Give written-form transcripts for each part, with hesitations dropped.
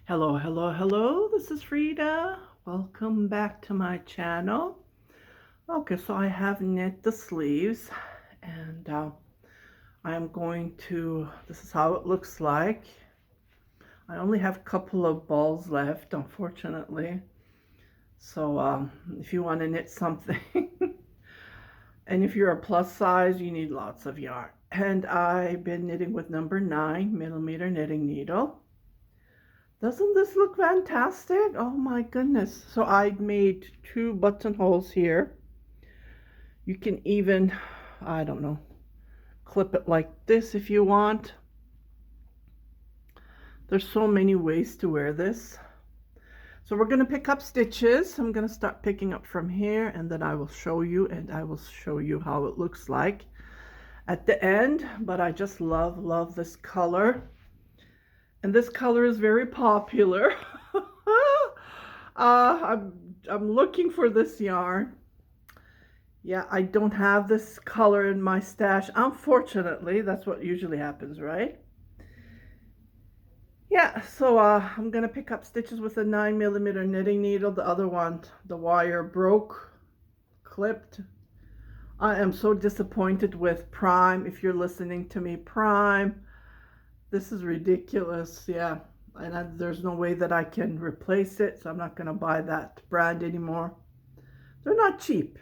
Hello, hello, hello. This is Frida. Welcome back to my channel. Okay, so I have knit the sleeves and I'm going to, this is how it looks like. I only have a couple of balls left, unfortunately. So if you want to knit something, and if you're a plus size, you need lots of yarn. And I've been knitting with number 9mm knitting needle. Doesn't this look fantastic? Oh my goodness. So I made 2 buttonholes here. You can even, I don't know, clip it like this if you want. There's so many ways to wear this. So we're going to pick up stitches. I'm going to start picking up from here and then I will show you, and I will show you how it looks like at the end. But I just love this color. And this color is very popular. I'm looking for this yarn. Yeah, I don't have this color in my stash. Unfortunately, that's what usually happens, right? Yeah, so I'm gonna pick up stitches with a 9mm knitting needle. The other one, the wire broke, clipped. I am so disappointed with Prime. If you're listening to me, Prime, this is ridiculous. Yeah, and there's no way that I can replace it, so I'm not gonna buy that brand anymore. They're not cheap.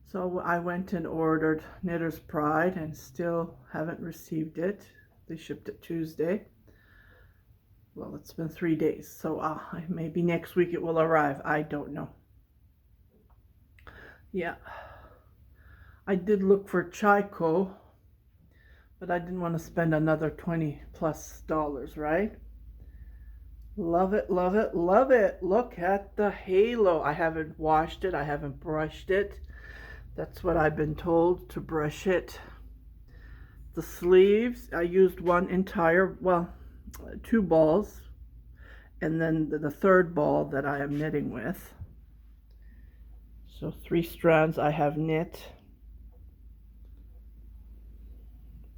So I went and ordered Knitter's Pride and still haven't received it. They shipped it Tuesday. Well, it's been 3 days, so maybe next week it will arrive. I don't know. Yeah, I did look for Chico, but I didn't want to spend another $20+, right? Love it, love it, love it. Look at the halo. I haven't washed it. I haven't brushed it. That's what I've been told, to brush it. The sleeves, I used one entire, well, 2 balls, and then the third ball that I am knitting with. So 3 strands I have knit.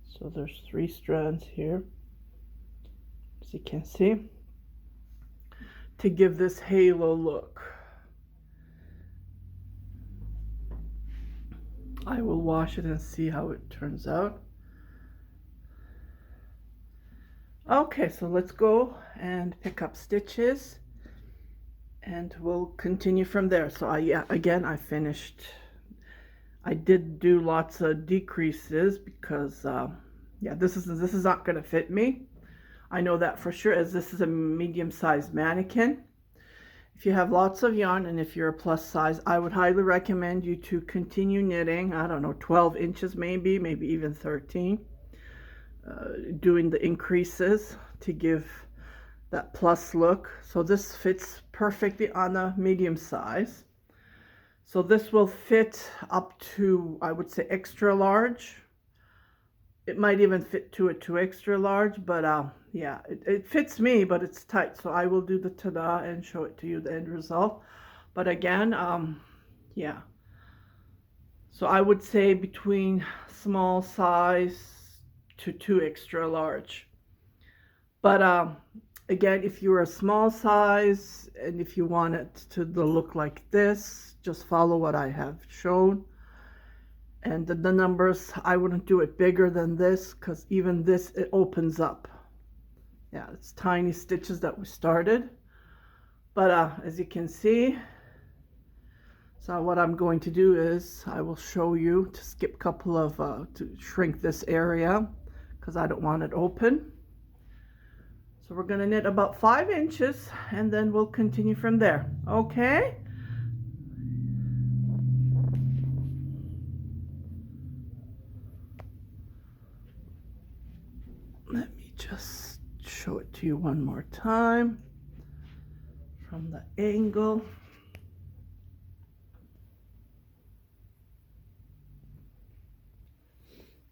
So there's 3 strands here, as you can see, to give this halo look. I will wash it and see how it turns out. Okay, so let's go and pick up stitches and we'll continue from there. So again, I finished. I did do lots of decreases because yeah, this is not going to fit me. I know that for sure, as this is a medium-sized mannequin. If you have lots of yarn and if you're a plus size, I would highly recommend you to continue knitting. I don't know, 12 inches maybe even 13. Doing the increases to give that plus look. So this fits perfectly on a medium size. So this will fit up to, I would say, extra large. It might even fit to a 2 extra large, but yeah, it fits me, but it's tight. So I will do the ta-da and show it to you, the end result. But again, yeah. So I would say between small size to 2 extra large. But again, if you're a small size and if you want it to look like this, just follow what I have shown. And the numbers, I wouldn't do it bigger than this, because even this, it opens up. Yeah, it's tiny stitches that we started. But as you can see, so what I'm going to do is I will show you to skip a couple of, to shrink this area, because I don't want it open. So we're going to knit about 5 inches and then we'll continue from there. Okay? Let me just show it to you one more time from the angle.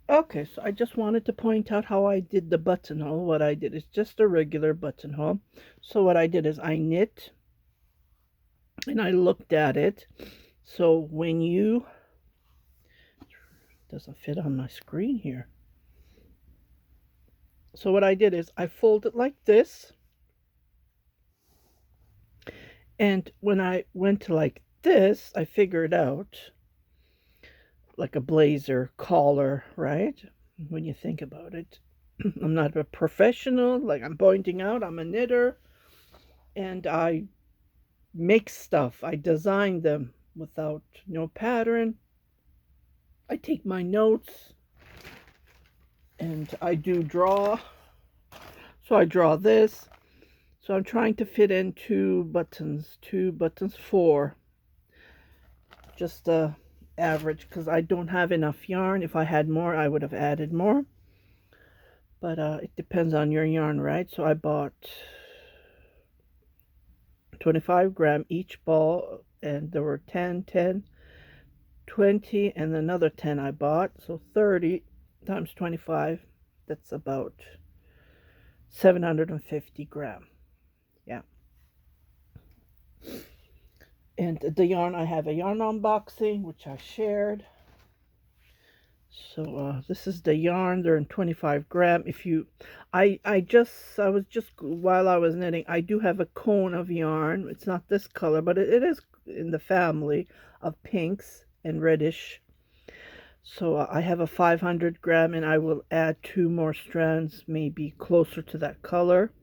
Okay, so I just wanted to point out how I did the buttonhole. What I did is just a regular buttonhole. So what I did is I knit and I looked at it. So when you, it doesn't fit on my screen here. So what I did is I fold it like this. And when I went to like this, I figured out like a blazer collar, right? When you think about it. I'm not a professional, like I'm pointing out, I'm a knitter, and I make stuff. I design them without no pattern. I take my notes and I do draw. So I draw this. So I'm trying to fit in two buttons, four. Just average, because I don't have enough yarn. If I had more, I would have added more. But it depends on your yarn, right? So I bought 25 gram each ball, and there were 10, 10, 20, and another 10 I bought. So 30 times 25, that's about 750 gram. Yeah. And the yarn, I have a yarn unboxing, which I shared. So this is the yarn. They're in 25 gram. If you, I was just, while I was knitting, I do have a cone of yarn. It's not this color, but it is in the family of pinks and reddish. So I have a 500 gram, and I will add 2 more strands, maybe closer to that color,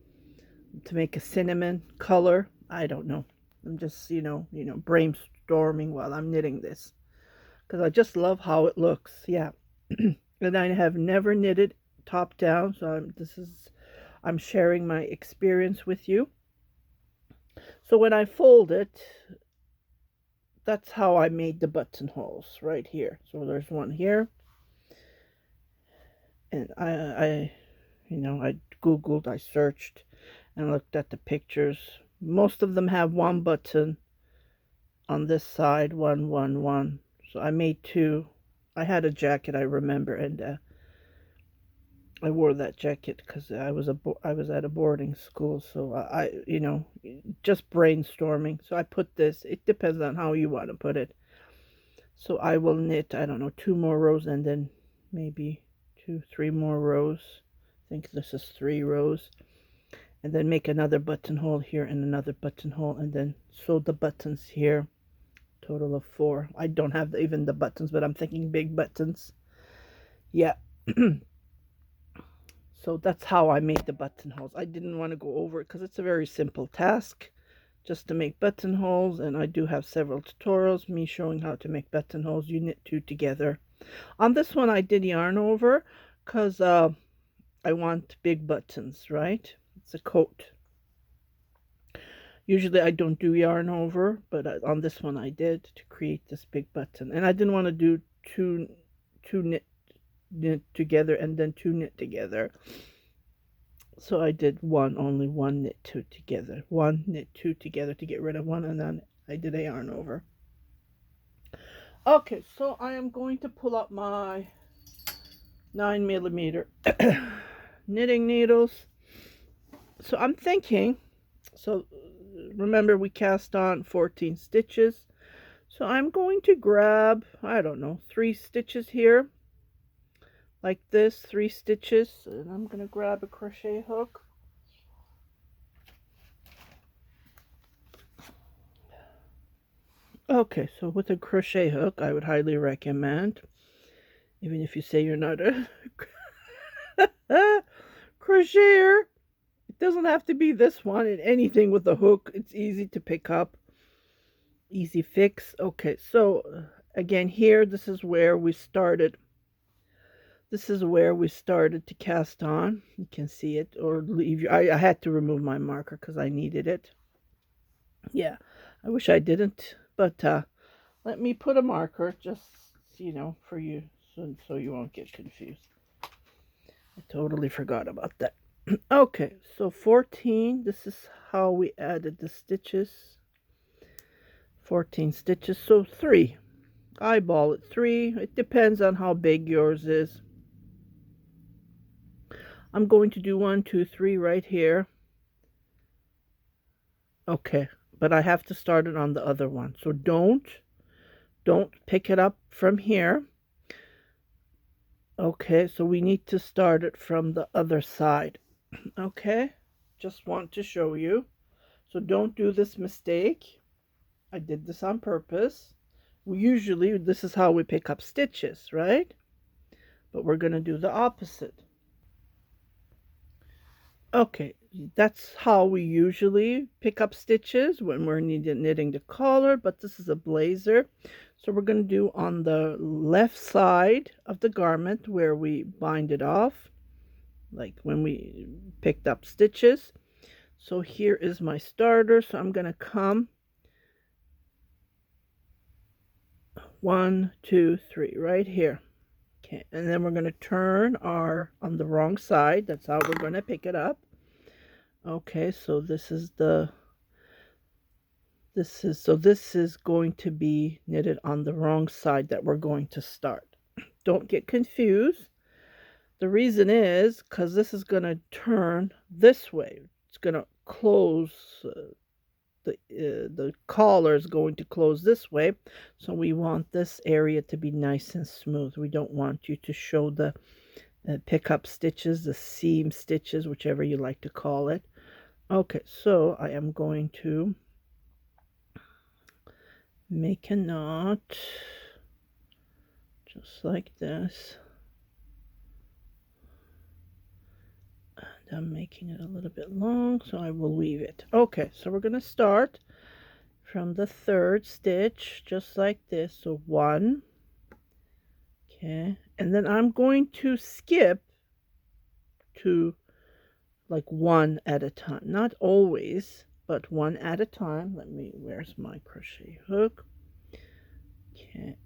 to make a cinnamon color. I don't know. I'm just, brainstorming while I'm knitting this, because I just love how it looks. Yeah. And I have never knitted top down, so I'm sharing my experience with you. So when I fold it, that's how I made the buttonholes right here. So there's one here, and I Googled, I searched, and looked at the pictures. Most of them have one button on this side, one. So I made 2. I had a jacket, I remember, and I wore that jacket because I was at a boarding school. So I just brainstorming. So I put this. It depends on how you want to put it. So I will knit, I don't know, 2 more rows, and then maybe 2, 3 more rows. I think this is 3 rows. And then make another buttonhole here and another buttonhole, and then sew the buttons here. Total of 4. I don't have even the buttons, but I'm thinking big buttons. Yeah. So that's how I made the buttonholes. I didn't want to go over it because it's a very simple task just to make buttonholes, and I do have several tutorials, me showing how to make buttonholes. You knit 2 together. On this one I did yarn over because I want big buttons, right? It's a coat. Usually I don't do yarn over, but on this one I did, to create this big button. And I didn't want to do two knit together and then 2 knit together. So I did only one knit 2 together. 1 knit 2 together to get rid of one, and then I did a yarn over. Okay, so I am going to pull up my 9mm knitting needles. So I'm thinking, so remember we cast on 14 stitches, so I'm going to grab, I don't know, 3 stitches here like this, 3 stitches, and I'm going to grab a crochet hook. Okay, so with a crochet hook, I would highly recommend, even if you say you're not a crocheter. It doesn't have to be this one. And anything with a hook, it's easy to pick up, easy fix. Okay, so again here, this is where we started. This is where we started to cast on. You can see it, or leave. I had to remove my marker because I needed it. Yeah, I wish I didn't, but let me put a marker just, for you, so you won't get confused. I totally forgot about that. Okay, so 14, this is how we added the stitches. 14 stitches, so 3. Eyeball it 3. It depends on how big yours is. I'm going to do 1, 2, 3 right here. Okay, but I have to start it on the other one. So don't pick it up from here. Okay, so we need to start it from the other side. Okay, just want to show you. So don't do this mistake. I did this on purpose. Usually this is how we pick up stitches, right? But we're going to do the opposite. Okay, that's how we usually pick up stitches when we're knitting the collar, but this is a blazer. So we're going to do on the left side of the garment where we bind it off, like when we picked up stitches. So here is my starter. So I'm going to come 1, 2, 3 right here. Okay, and then we're going to turn our on the wrong side. That's how we're going to pick it up. Okay, so this is going to be knitted on the wrong side that we're going to start. Don't get confused. The reason is because this is going to turn this way. It's going to close, the collar is going to close this way. So we want this area to be nice and smooth. We don't want you to show the pick up stitches, the seam stitches, whichever you like to call it. Okay, so I am going to make a knot just like this. I'm making it a little bit long, so I will weave it. Okay, so we're going to start from the third stitch, just like this. So 1, okay, and then I'm going to skip to like 1 at a time. Not always, but 1 at a time. Where's my crochet hook? Okay.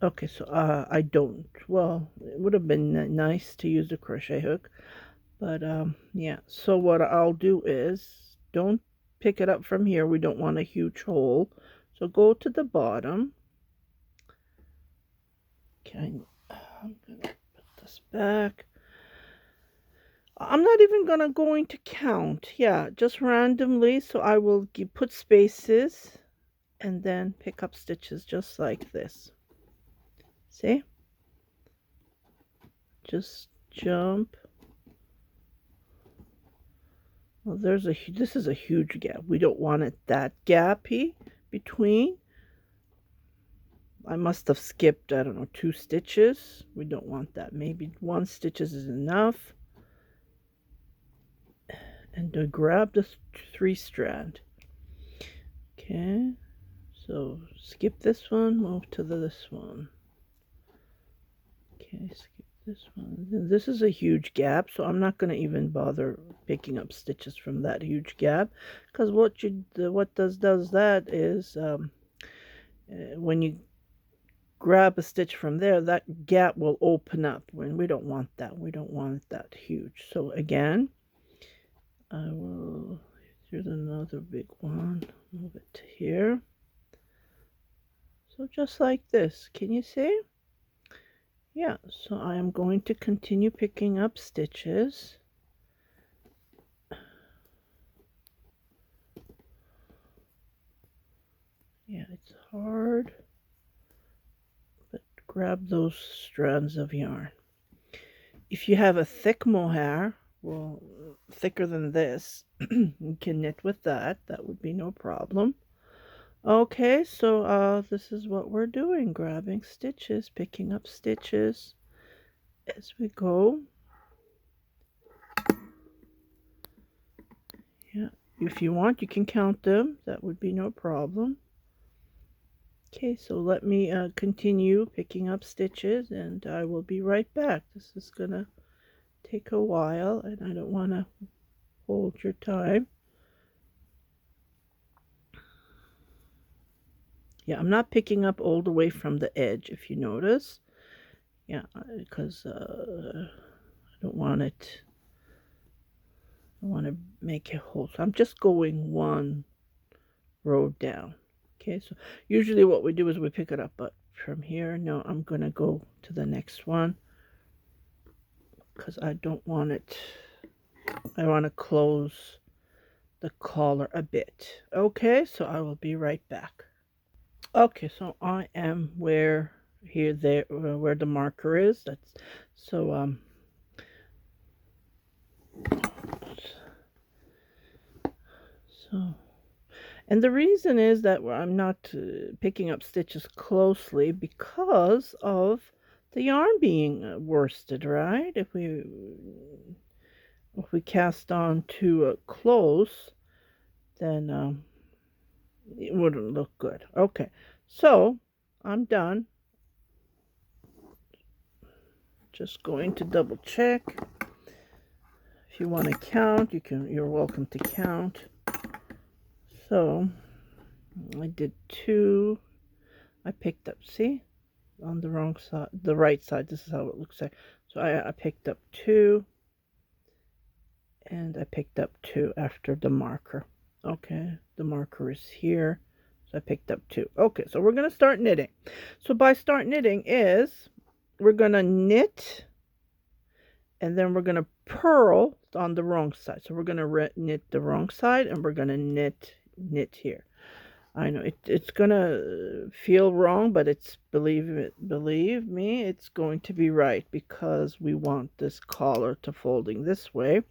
Okay, so I don't. Well, it would have been nice to use the crochet hook, but yeah. So what I'll do is don't pick it up from here. We don't want a huge hole. So go to the bottom. Okay, I'm gonna put this back. I'm not even going to count. Yeah, just randomly. So I will put spaces and then pick up stitches just like this. See? Just jump. Well, this is a huge gap. We don't want it that gappy between. I must have skipped, I don't know, 2 stitches. We don't want that. Maybe 1 stitch is enough. And to grab the 3 strand. Okay. So skip this one, move to this one. Okay, skip this one. This is a huge gap, so I'm not going to even bother picking up stitches from that huge gap, because what does that is when you grab a stitch from there, that gap will open up. When we don't want that, we don't want it that huge. So again, I will. Here's another big one. Move it to here. So just like this, can you see? Yeah, so I am going to continue picking up stitches. Yeah, it's hard, but grab those strands of yarn. If you have a thick mohair, well, thicker than this, you can knit with that. That would be no problem. Okay, so this is what we're doing, grabbing stitches, picking up stitches as we go. Yeah, if you want, you can count them. That would be no problem. Okay, so let me continue picking up stitches, and I will be right back. This is gonna take a while, and I don't want to hold your time. Yeah, I'm not picking up all the way from the edge, if you notice. Yeah, because I don't want it. I want to make a hole. So I'm just going 1 row down. Okay, so usually what we do is we pick it up, but from here, no, I'm going to go to the next one because I don't want it. I want to close the collar a bit. Okay, so I will be right back. Okay, so I am where the marker is. That's so So, and the reason is that I'm not picking up stitches closely because of the yarn being worsted, right? If we cast on too close, then it wouldn't look good. Okay, so I'm done. Just going to double check. If you want to count, you're welcome to count. So I did 2. I picked up, see, on the wrong side, the right side. This is how it looks like. So I picked up 2, and I picked up 2 after the marker. Okay, the marker is here. So I picked up 2. Okay, so we're going to start knitting. So by start knitting is we're going to knit, and then we're going to purl on the wrong side. So we're going to knit the wrong side, and we're going to knit here. I know it's going to feel wrong, but believe me, it's going to be right, because we want this collar to folding this way,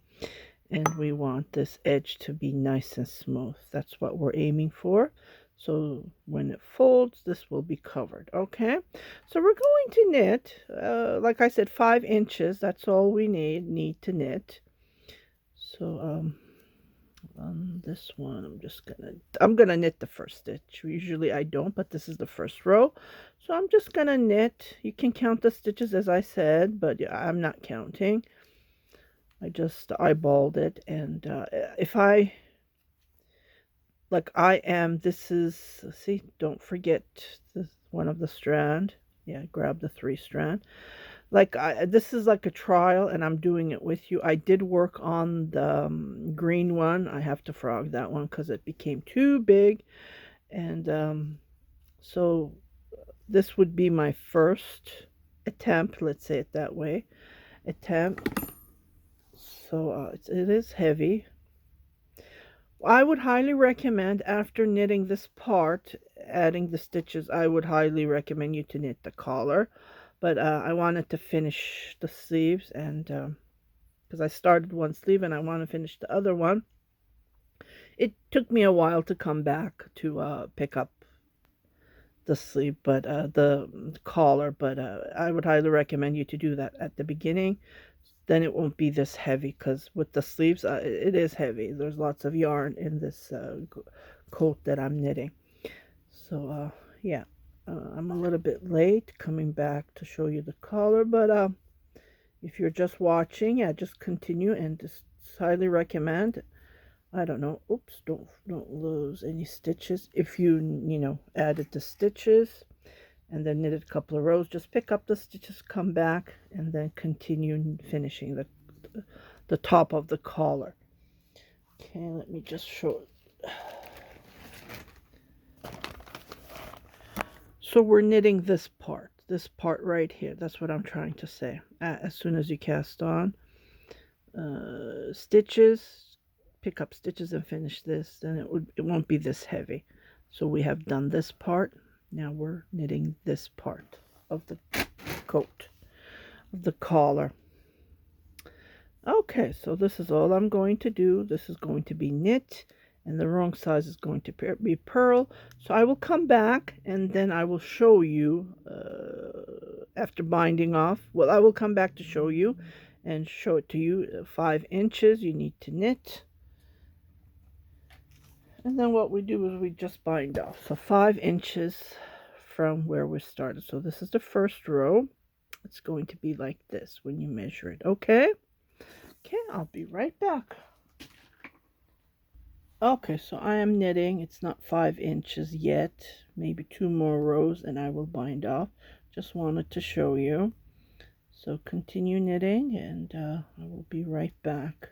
and we want this edge to be nice and smooth. That's what we're aiming for. So when it folds, this will be covered. Okay, so we're going to knit, like I said, 5 inches. That's all we need to knit. So on this one, I'm gonna knit the first stitch. Usually I don't, but this is the first row, so I'm just gonna knit. You can count the stitches, as I said, but I'm not counting. I just eyeballed it, and if I this is, see, don't forget this one of the strand. Yeah, grab the 3 strand. This is like a trial, and I'm doing it with you. I did work on the green one. I have to frog that one because it became too big, and so this would be my first attempt. Let's say it that way, attempt. So it is heavy. I would highly recommend, after knitting this part, adding the stitches, I would highly recommend you to knit the collar. But I wanted to finish the sleeves, and because I started one sleeve and I want to finish the other one. It took me a while to come back to pick up the sleeve, but the collar, but I would highly recommend you to do that at the beginning. Then it won't be this heavy, because with the sleeves, it is heavy. There's lots of yarn in this coat that I'm knitting. So yeah, I'm a little bit late coming back to show you the collar, but if you're just watching, yeah, just continue, and just highly recommend. I don't know, oops, don't lose any stitches. If you added the stitches and then knitted a couple of rows, just pick up the stitches, come back, and then continue finishing the top of the collar. Okay, let me just show it. So we're knitting this part right here. That's what I'm trying to say. As soon as you cast on stitches, pick up stitches and finish this, then it won't be this heavy. So we have done this part. Now we're knitting this part of the coat, of the collar. Okay, so this is all I'm going to do. This is going to be knit, and the wrong size is going to be purl. So I will come back, and then I will show you after binding off. Well, I will come back to show you and show it to you. 5 inches you need to knit. And then what we do is we just bind off. So 5 inches from where we started. So this is the first row. It's going to be like this when you measure it. Okay? Okay, I'll be right back. Okay, so I am knitting. It's not 5 inches yet. Maybe 2 more rows and I will bind off. Just wanted to show you. So continue knitting, and I will be right back.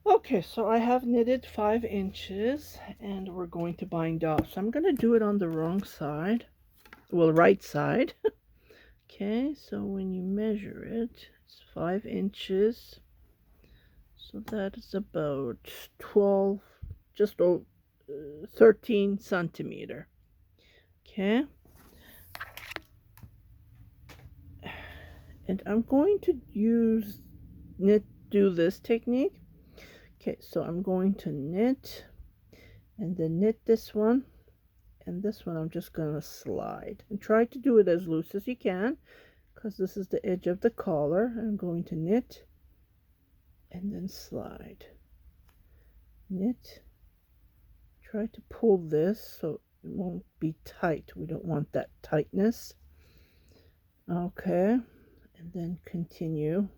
Okay, so I have knitted 5 inches, and we're going to bind off. So I'm going to do it on the wrong side. Well, right side. Okay, so when you measure it, it's 5 inches. So that is about 12, just over 13 centimeter. Okay. And I'm going to use do this technique. Okay, so I'm going to knit and then knit this one, and this one I'm just going to slide. And try to do it as loose as you can, because this is the edge of the collar. I'm going to knit and then slide. Knit. Try to pull this so it won't be tight. We don't want that tightness. Okay, and then continue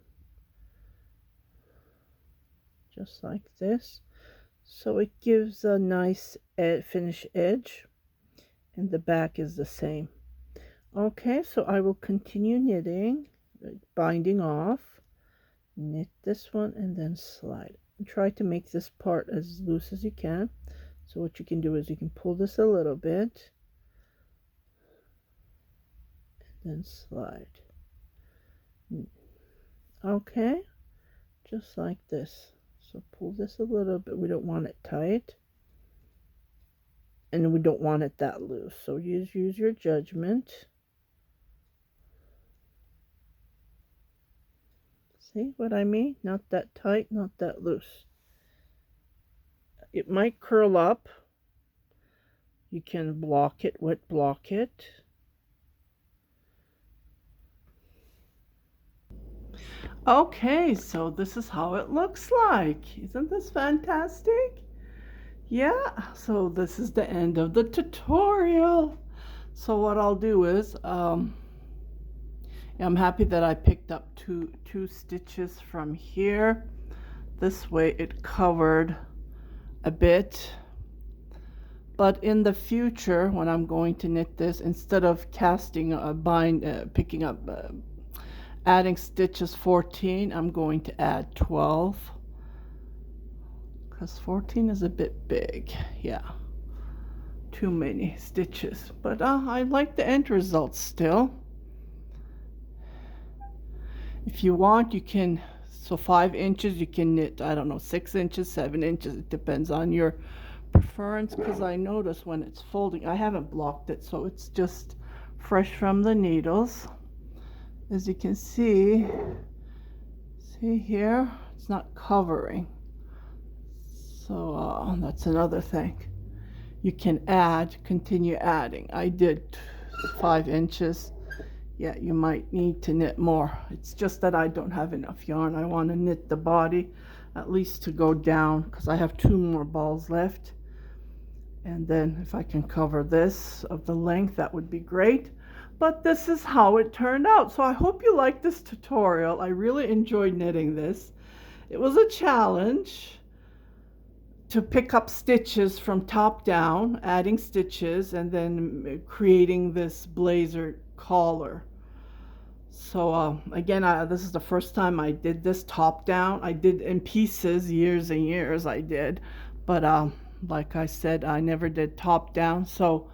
just like this, so it gives a nice finish edge, and the back is the same. Okay, so I will continue knitting, binding off, knit this one, and then slide. And try to make this part as loose as you can. So what you can do is you can pull this a little bit and then slide. Okay, just like this. So pull this a little bit. We don't want it tight, and we don't want it that loose. So use your judgment. See what I mean? Not that tight, not that loose. It might curl up. You can block it, wet block it. Okay, so this is how it looks like. Isn't this fantastic? Yeah, so this is the end of the tutorial. So what I'll do is, I'm happy that I picked up two stitches from here. This way it covered a bit. But in the future, when I'm going to knit this, instead of casting a picking up adding stitches 14, I'm going to add 12, because 14 is a bit big. Yeah, too many stitches, but I like the end result still. If you want, you can, so 5 inches, you can knit, I don't know, 6 inches, 7 inches, it depends on your preference, because I notice when it's folding, I haven't blocked it, so it's just fresh from the needles. As you can see here, it's not covering. So that's another thing. You can continue adding. I did 5 inches. Yeah, you might need to knit more. It's just that I don't have enough yarn. I want to knit the body at least to go down, because I have 2 more balls left. And then if I can cover this of the length, that would be great. But this is how it turned out. So I hope you liked this tutorial. I really enjoyed knitting this. It was a challenge to pick up stitches from top down, adding stitches, and then creating this blazer collar. So again, this is the first time I did this top down. I did in pieces, years and years I did. But like I said, I never did top down. So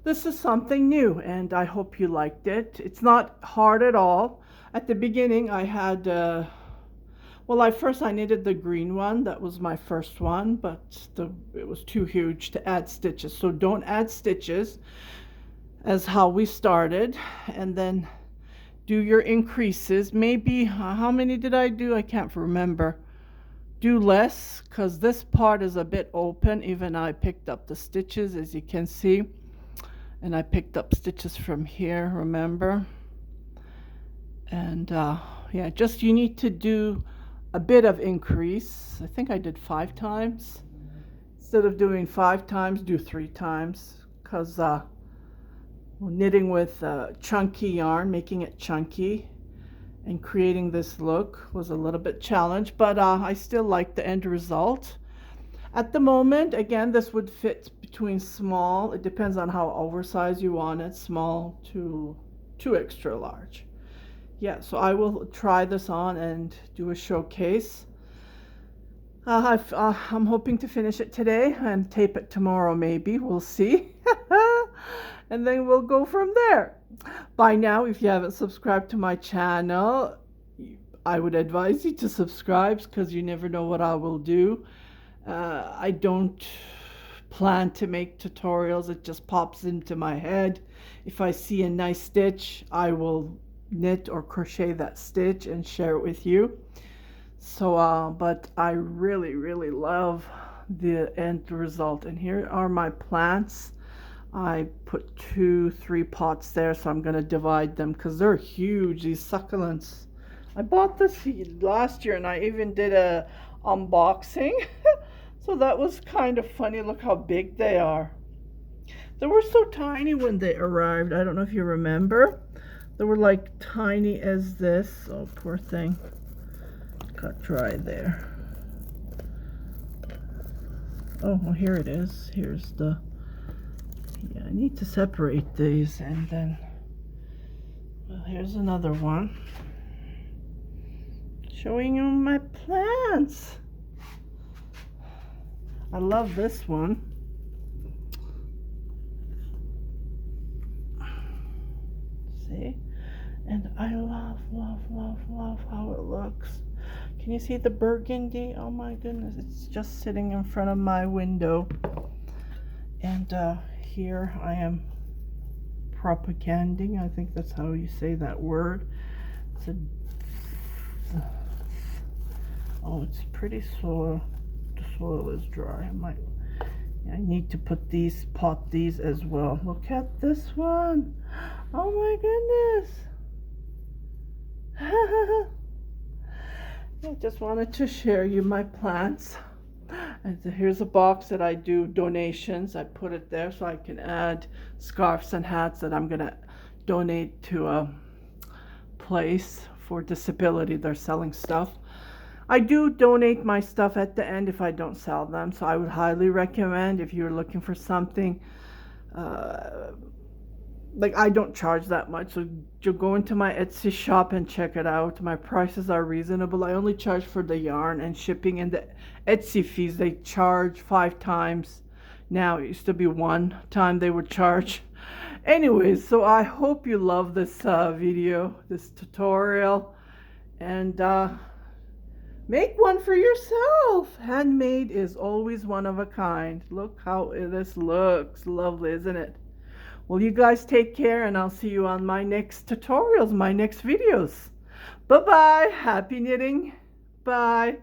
this is something new, and I hope you liked it. It's not hard at all. At the beginning, I had, well, first I knitted the green one. That was my first one, but it was too huge to add stitches. So don't add stitches, as how we started, and then do your increases. Maybe, how many did I do? I can't remember. Do less, because this part is a bit open. Even I picked up the stitches, as you can see. And I picked up stitches from here, remember? And yeah, just you need to do a bit of increase. I think I did 5 times. Instead of doing 5 times, do 3 times. Because knitting with chunky yarn, making it chunky, and creating this look was a little bit challenged. But I still like the end result. At the moment, again, this would fit between small, it depends on how oversized you want it, small to extra large. Yeah, so I will try this on and do a showcase. I'm hoping to finish it today and tape it tomorrow maybe, we'll see. And then we'll go from there. By now, if you haven't subscribed to my channel, I would advise you to subscribe, because you never know what I will do. I don't plan to make tutorials, it just pops into my head. If I see a nice stitch, I will knit or crochet that stitch and share it with you. So but I really love the end result. And here are my plants. I put 2-3 pots there, so I'm going to divide them because they're huge, these succulents. I bought this last year and I even did a unboxing. So that was kind of funny. Look how big they are. They were so tiny when they arrived. I don't know if you remember. They were like tiny as this. Oh, poor thing. Got dry there. Oh, well, here it is. Here's the... Yeah, I need to separate these, and then... Well, here's another one. Showing you my plants. I love this one. See? And I love how it looks. Can you see the burgundy? Oh my goodness, it's just sitting in front of my window. And here I am propaganding. I think that's how you say that word. Oh, it's pretty soil. The soil is dry. I need to put pot these as well. Look at this one. Oh my goodness. I just wanted to share you my plants. And here's a box that I do donations. I put it there so I can add scarves and hats that I'm gonna donate to a place for disability. They're selling stuff. I do donate my stuff at the end if I don't sell them, so I would highly recommend if you're looking for something. Like, I don't charge that much, so you go into my Etsy shop and check it out. My prices are reasonable. I only charge for the yarn and shipping, and the Etsy fees they charge 5 times now. It used to be 1 time they would charge. Anyways, so I hope you love this video, this tutorial, and make one for yourself. Handmade is always one of a kind. Look how this looks. Lovely, isn't it? Well, you guys take care, and I'll see you on my next tutorials, my next videos. Bye-bye. Happy knitting. Bye.